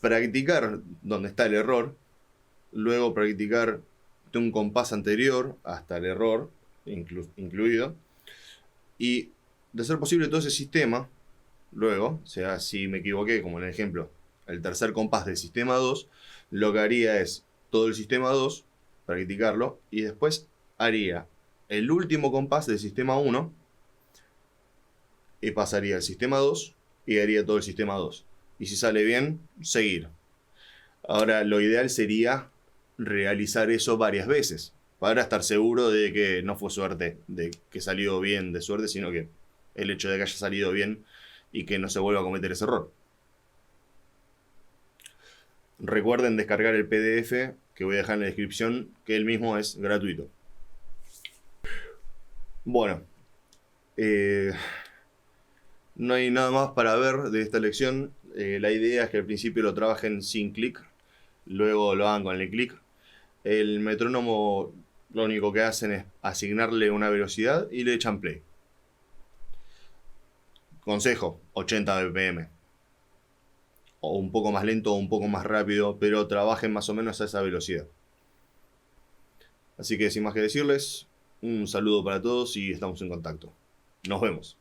practicar donde está el error, luego practicar de un compás anterior hasta el error incluido, y de ser posible todo ese sistema, luego, o sea, si me equivoqué, como en el ejemplo, el tercer compás del sistema 2, lo que haría es todo el sistema 2, practicarlo, y después haría el último compás del sistema 1, y pasaría al sistema 2, y haría todo el sistema 2. Y si sale bien, seguir. Ahora, lo ideal sería realizar eso varias veces, para estar seguro de que no fue suerte, de que salió bien de suerte, sino que el hecho de que haya salido bien y que no se vuelva a cometer ese error. Recuerden descargar el PDF que voy a dejar en la descripción, que el mismo es gratuito. Bueno, no hay nada más para ver de esta lección. La idea es que al principio lo trabajen sin clic, luego lo hagan con el clic. El metrónomo lo único que hacen es asignarle una velocidad y le echan play. Consejo, 80 BPM. O un poco más lento o un poco más rápido, pero trabajen más o menos a esa velocidad. Así que sin más que decirles, un saludo para todos y estamos en contacto. Nos vemos.